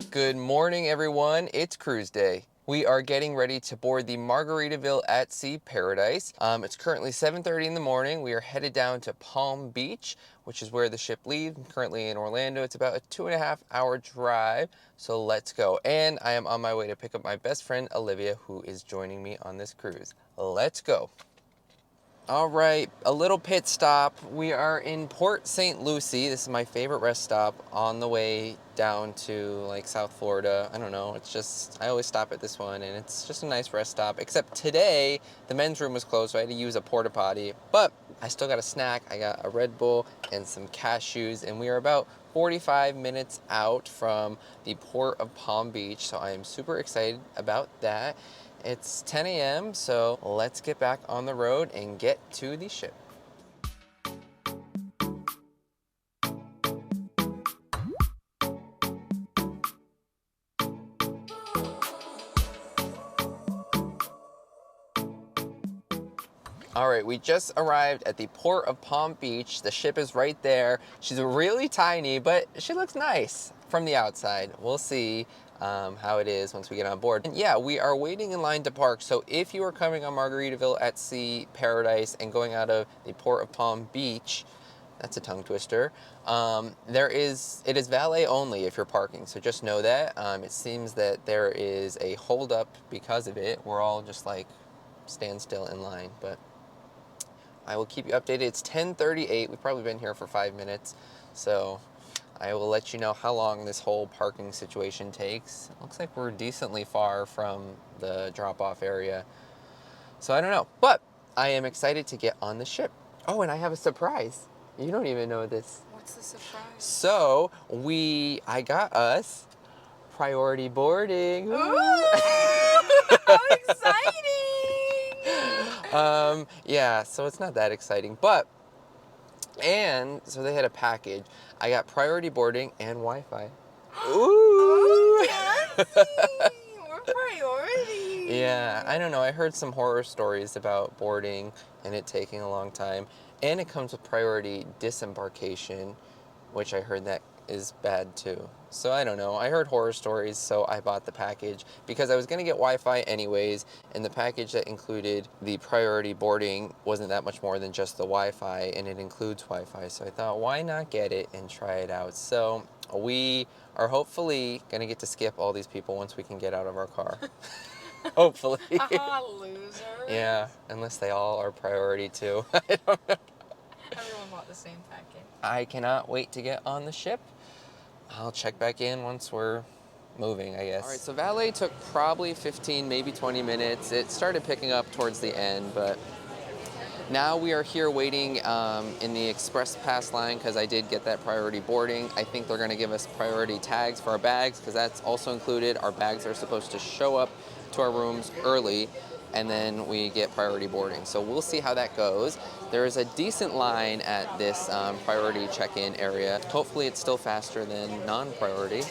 Good morning, everyone. It's cruise day. We are getting ready to board the Margaritaville at Sea Paradise. It's currently 7:30 in the morning. We are headed down to Palm Beach, which is where the ship leaves. I'm currently in Orlando. It's about a 2.5-hour drive, so let's go. And I am on my way to pick up my best friend, Olivia, who is joining me on this cruise. Let's go. All right, a little pit stop. We are in Port St. Lucie. This is my favorite rest stop on the way down to like South Florida. I don't know, it's just, I always stop at this one and it's just a nice rest stop. Except today, the men's room was closed, so I had to use a porta potty. But I still got a snack. I got a Red Bull and some cashews, and we are about 45 minutes out from the port of Palm Beach, so I am super excited about that. It's 10 a.m., so let's get back on the road and get to the ship. All right, we just arrived at the port of Palm Beach. The ship is right there. She's really tiny, but she looks nice from the outside. We'll see how it is once we get on board. And yeah, we are waiting in line to park. So if you are coming on Margaritaville at Sea Paradise and going out of the port of Palm Beach, that's a tongue twister, it is valet only if you're parking. So just know that. It seems that there is a holdup because of it. We're all just like stand still in line, but I will keep you updated. It's 10:38. We've probably been here for 5 minutes, so I will let you know how long this whole parking situation takes. It looks like we're decently far from the drop-off area, so I don't know. But I am excited to get on the ship. Oh, and I have a surprise. You don't even know this. What's the surprise? So I got us priority boarding. Ooh, how exciting! Yeah, so it's not that exciting, but, and so they had a package. I got priority boarding and Wi-Fi. Ooh! Oh, fancy! We're priority! Yeah, I don't know. I heard some horror stories about boarding and it taking a long time. And it comes with priority disembarkation, which I heard that is bad too. So I don't know. I heard horror stories, so I bought the package because I was going to get Wi-Fi anyways, and the package that included the priority boarding wasn't that much more than just the Wi-Fi, and it includes Wi-Fi. So I thought, why not get it and try it out? So we are hopefully going to get to skip all these people once we can get out of our car. Hopefully. Loser. Yeah, unless they all are priority too. I don't know. Everyone bought the same package. I cannot wait to get on the ship. I'll check back in once we're moving, I guess. All right, so valet took probably 15, maybe 20 minutes. It started picking up towards the end, but now we are here waiting in the express pass line because I did get that priority boarding. I think they're going to give us priority tags for our bags because that's also included. Our bags are supposed to show up to our rooms early, and then we get priority boarding. So we'll see how that goes. There is a decent line at this priority check-in area. Hopefully it's still faster than non-priority,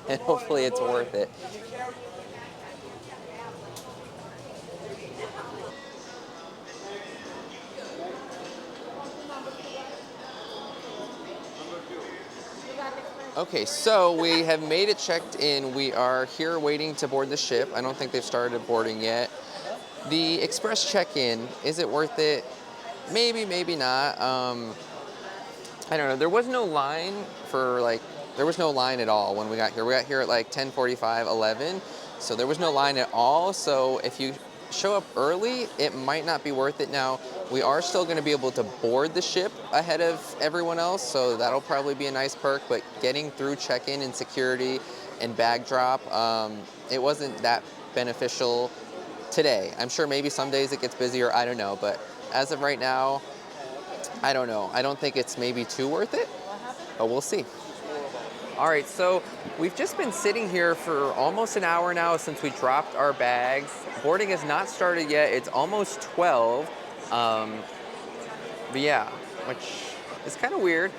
and hopefully it's worth it. Okay, so we have made it checked in. We are here waiting to board the ship. I don't think they've started boarding yet. The express check-in, is it worth it? Maybe, maybe not. I don't know. There was no line there was no line at all when we got here. We got here at like 10:45, 11. So there was no line at all. So if you show up early, it might not be worth it. Now, we are still going to be able to board the ship ahead of everyone else, so that'll probably be a nice perk, but getting through check-in and security and bag drop, it wasn't that beneficial today. I'm sure maybe some days it gets busier, I don't know, but as of right now, I don't know. I don't think it's maybe too worth it, but we'll see. All right, so we've just been sitting here for almost an hour now since we dropped our bags. Boarding has not started yet. It's almost 12. But yeah, which is kind of weird.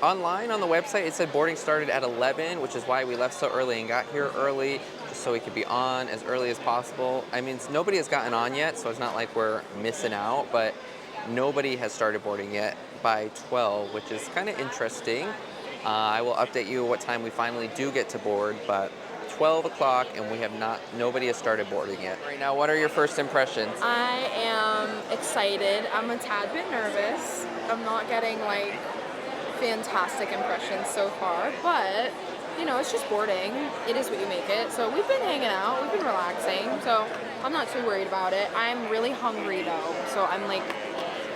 Online on the website, it said boarding started at 11, which is why we left so early and got here early, just so we could be on as early as possible. I mean, nobody has gotten on yet, so it's not like we're missing out, but nobody has started boarding yet by 12, which is kind of interesting. I will update you what time we finally do get to board, but 12 o'clock and nobody has started boarding yet. Right now, what are your first impressions? I am excited. I'm a tad bit nervous. I'm not getting like fantastic impressions so far, but you know, it's just boarding. It is what you make it. So we've been hanging out, we've been relaxing, so I'm not too worried about it. I'm really hungry though, so I'm like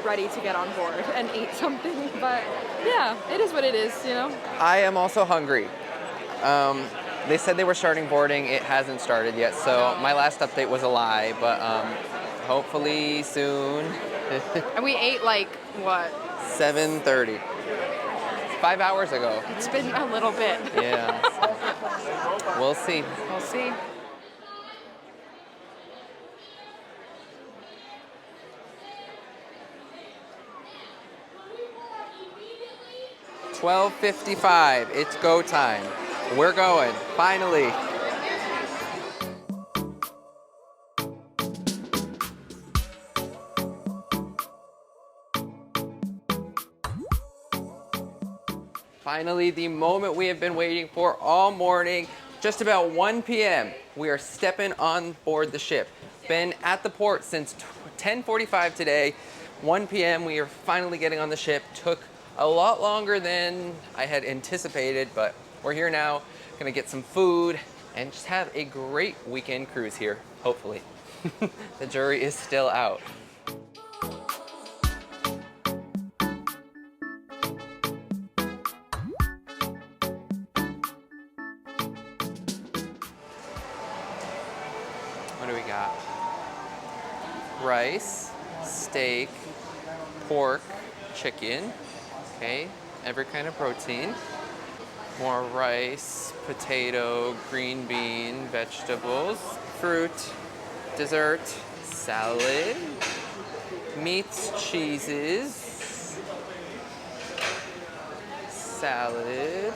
ready to get on board and eat something, but yeah, it is what it is, you know? I am also hungry. They said they were starting boarding. It hasn't started yet, so my last update was a lie, but hopefully soon. And we ate like, what? 7:30. 5 hours ago. It's been a little bit. Yeah. We'll see. We'll see. 12:55. It's go time. We're going. Finally. Finally, the moment we have been waiting for all morning, just about 1 p.m. We are stepping on board the ship. Been at the port since 10:45 today. 1 p.m. we are finally getting on the ship. Took a lot longer than I had anticipated, but we're here now. Gonna get some food and just have a great weekend cruise here, hopefully. The jury is still out. What do we got? Rice, steak, pork, chicken, okay, every kind of protein. More rice, potato, green bean, vegetables, fruit, dessert, salad, meats, cheeses, salad.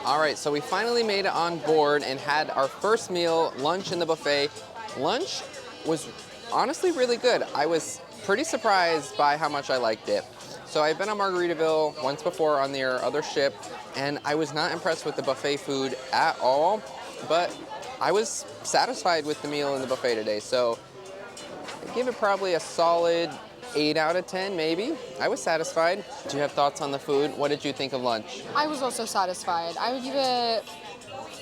All right, so we finally made it on board and had our first meal, lunch in the buffet. Lunch was honestly really good. I was pretty surprised by how much I liked it. So I've been on Margaritaville once before on their other ship, and I was not impressed with the buffet food at all, but I was satisfied with the meal in the buffet today. So I give it probably a solid 8 out of 10, maybe. I was satisfied. Do you have thoughts on the food? What did you think of lunch? I was also satisfied. I would give it,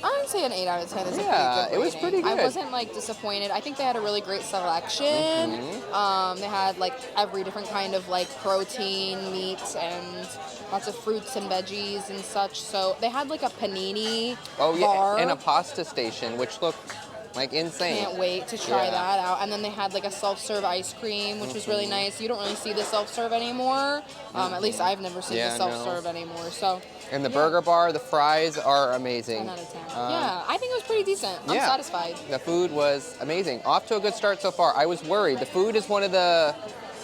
I would say an 8 out of 10 is a pretty good it was rating. pretty good. I wasn't like disappointed. I think they had a really great selection. They had like every different kind of like protein, meats, and lots of fruits and veggies and such. So they had like a panini bar. And a pasta station, which looked like insane. Can't wait to try that out. And then they had like a self-serve ice cream, which was really nice. You don't really see the self-serve anymore. At least I've never seen the self-serve anymore. So. And the burger bar, the fries are amazing. 10 out of 10. Yeah, I think it was pretty decent. I'm satisfied. The food was amazing. Off to a good start so far. I was worried. The food is one of the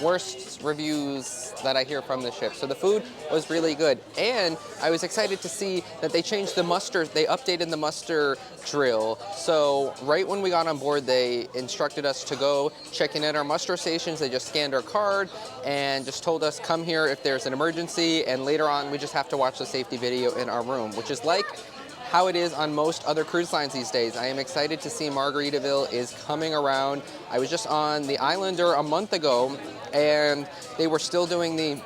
worst reviews that I hear from the ship. So the food was really good. And I was excited to see that they changed the muster, they updated the muster drill. So right when we got on board, they instructed us to go check in at our muster stations. They just scanned our card and just told us, come here if there's an emergency. And later on, we just have to watch the safety video in our room, which is like how it is on most other cruise lines these days. I am excited to see Margaritaville is coming around. I was just on the Islander a month ago, and they were still doing the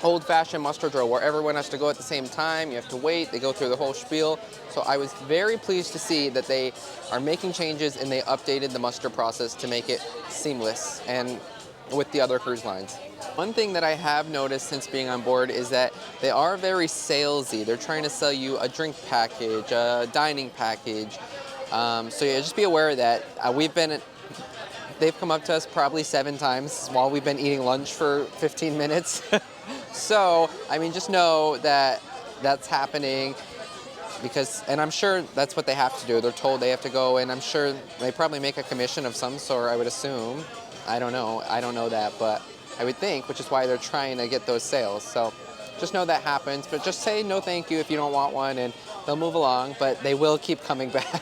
old-fashioned muster drill where everyone has to go at the same time, you have to wait, they go through the whole spiel. So I was very pleased to see that they are making changes and they updated the muster process to make it seamless and with the other cruise lines. One thing that I have noticed since being on board is that they are very salesy. They're trying to sell you a drink package, a dining package. So yeah, just be aware of that. They've come up to us probably 7 times while we've been eating lunch for 15 minutes. So, I mean, just know that that's happening and I'm sure that's what they have to do. They're told they have to go, and I'm sure they probably make a commission of some sort, I would assume. I don't know that, but I would think, which is why they're trying to get those sales. So Just know that happens, but just say no thank you if you don't want one, and they'll move along, but they will keep coming back.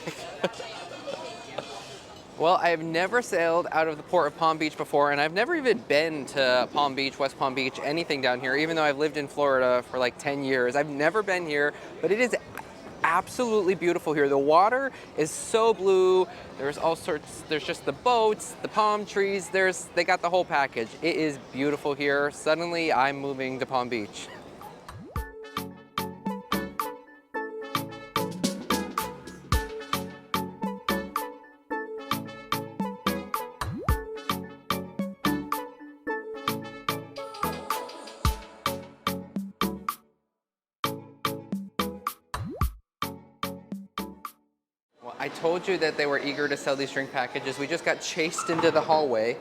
Well, I've never sailed out of the port of Palm Beach before, and I've never even been to Palm Beach, West Palm Beach, anything down here, even though I've lived in Florida for like 10 years. I've never been here, but it is absolutely beautiful here. The water is so blue. There's all sorts, there's just the boats, the palm trees, they got the whole package. It is beautiful here. Suddenly, I'm moving to Palm Beach. I told you that they were eager to sell these drink packages. We just got chased into the hallway.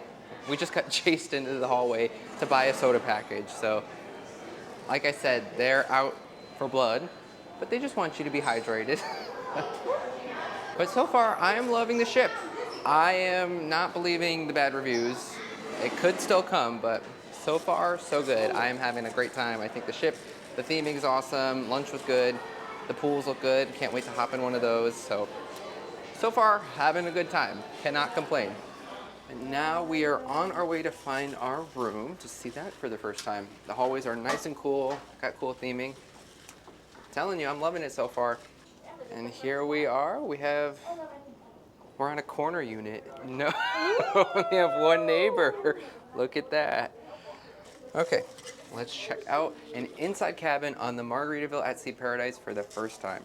We just got chased into the hallway to buy a soda package. So, like I said, they're out for blood, but they just want you to be hydrated. But so far, I am loving the ship. I am not believing the bad reviews. It could still come, but so far, so good. I am having a great time. I think the ship, the theming is awesome. Lunch was good. The pools look good. Can't wait to hop in one of those. So far, having a good time. Cannot complain. And now we are on our way to find our room to see that for the first time. The hallways are nice and cool. Got cool theming. I'm telling you, I'm loving it so far. And here we are. We're on a corner unit. No, we have one neighbor. Look at that. Okay, let's check out an inside cabin on the Margaritaville at Sea Paradise for the first time.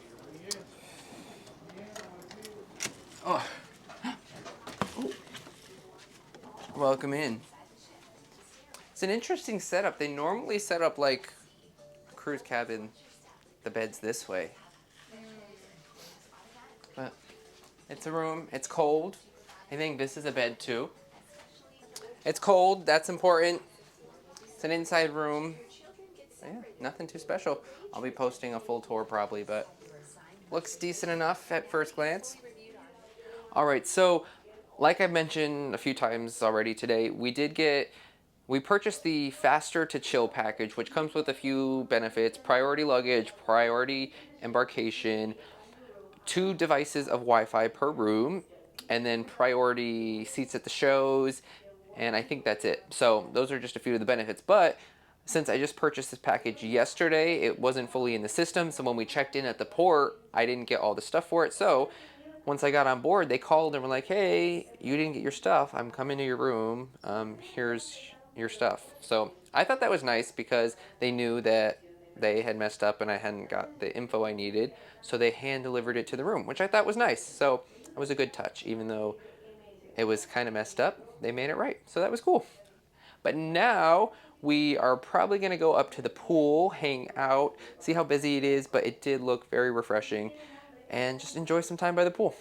Oh. Ooh. Welcome in. It's an interesting setup. They normally set up like a cruise cabin, the bed's this way. But it's a room, it's cold. I think this is a bed too. It's cold, that's important. It's an inside room. But yeah, nothing too special. I'll be posting a full tour probably, but looks decent enough at first glance. All right, so like I mentioned a few times already today, we purchased the Faster to Chill package, which comes with a few benefits: priority luggage, priority embarkation, 2 devices of Wi-Fi per room, and then priority seats at the shows, and I think that's it. So those are just a few of the benefits. But since I just purchased this package yesterday, it wasn't fully in the system, so when we checked in at the port, I didn't get all the stuff for it. So once I got on board, they called and were like, hey, you didn't get your stuff. I'm coming to your room. Here's your stuff. So I thought that was nice because they knew that they had messed up and I hadn't got the info I needed. So they hand delivered it to the room, which I thought was nice. So it was a good touch. Even though it was kind of messed up, they made it right. So that was cool. But now we are probably going to go up to the pool, hang out, see how busy it is, but it did look very refreshing, and just enjoy some time by the pool.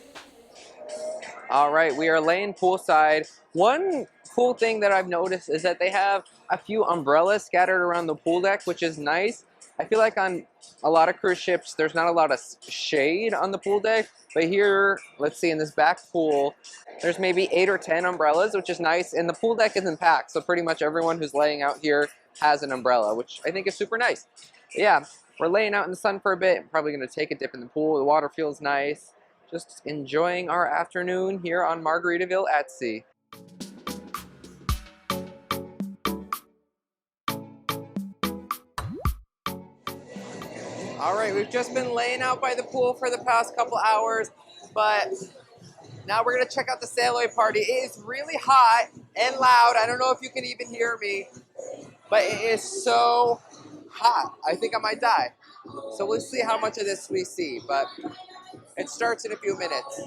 All right, we are laying poolside. One cool thing that I've noticed is that they have a few umbrellas scattered around the pool deck, which is nice. I feel like on a lot of cruise ships, there's not a lot of shade on the pool deck, but here, let's see, in this back pool, there's maybe 8 or 10 umbrellas, which is nice, and the pool deck isn't packed, so pretty much everyone who's laying out here has an umbrella, which I think is super nice. But yeah, we're laying out in the sun for a bit. I'm probably going to take a dip in the pool. The water feels nice. Just enjoying our afternoon here on Margaritaville at sea. All right, we've just been laying out by the pool for the past couple hours, but now we're gonna check out the Sailway party. It is really hot and loud. I don't know if you can even hear me, but it is so hot. I think I might die. So we'll see how much of this we see, but it starts in a few minutes.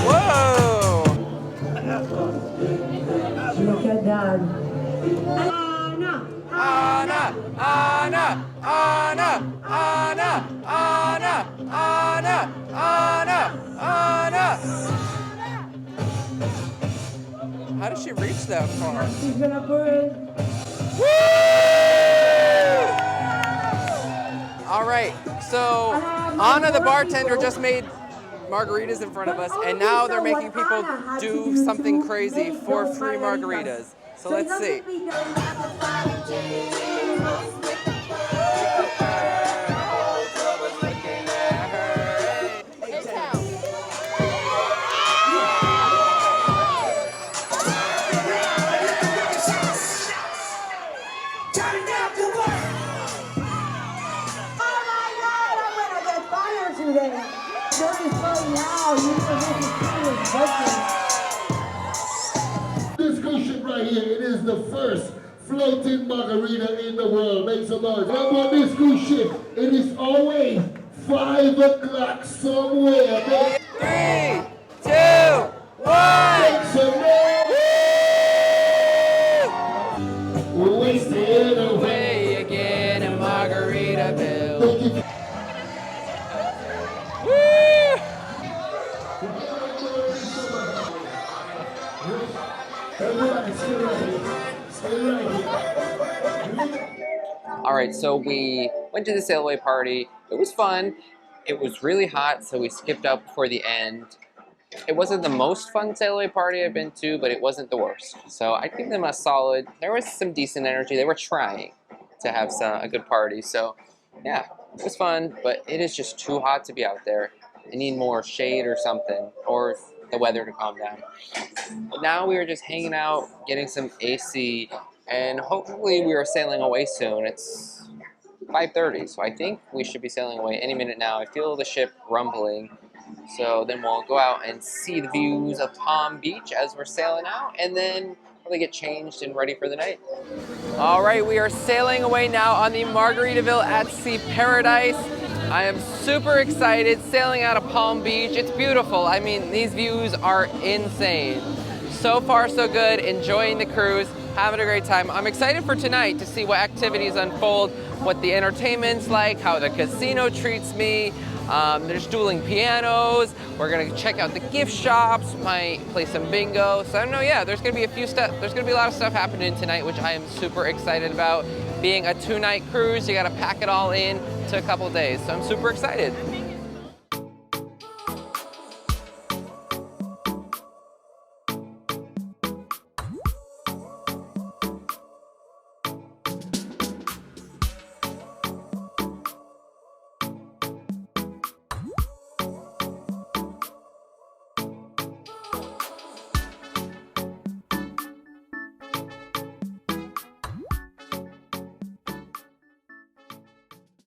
Whoa! Look at that. Anna, Anna, Anna, Anna, Anna, Anna, Anna, Anna. How does she reach that far? She's gonna put it. Woo! All right, so Anna, the bartender, just made margaritas in front of us, and now they're making people do something crazy for free margaritas. So let's see. This cruise ship right here, it is the first floating margarita in the world. Make some noise. How about this cruise ship? It is always 5 o'clock somewhere. 3, 2, 1. Make some noise. We're wasting away Again in Margaritaville. Thank you. Everybody, stay right here. Stay right here. All right, so we went to the Sailway party. It was fun. It was really hot, so we skipped up before the end. It wasn't the most fun Sailway party I've been to, but it wasn't the worst. So I'd give them a solid. There was some decent energy. They were trying to have a good party. So yeah, it was fun, but it is just too hot to be out there. I need more shade or something, or the weather to calm down. But now we are just hanging out, getting some AC, and hopefully we are sailing away soon. It's 5:30, so I think we should be sailing away any minute now. I feel the ship rumbling. So then we'll go out and see the views of Palm Beach as we're sailing out, and then probably get changed and ready for the night. All right, we are sailing away now on the Margaritaville at Sea Paradise. I am super excited sailing out of Palm Beach. It's beautiful. I mean, these views are insane. So far, so good. Enjoying the cruise, having a great time. I'm excited for tonight to see what activities unfold, what the entertainment's like, how the casino treats me. There's dueling pianos. We're gonna check out the gift shops, might play some bingo. So I don't know, yeah, there's gonna be a lot of stuff happening tonight, which I am super excited about. Being a 2-night cruise, you gotta pack it all in to a couple days. So I'm super excited.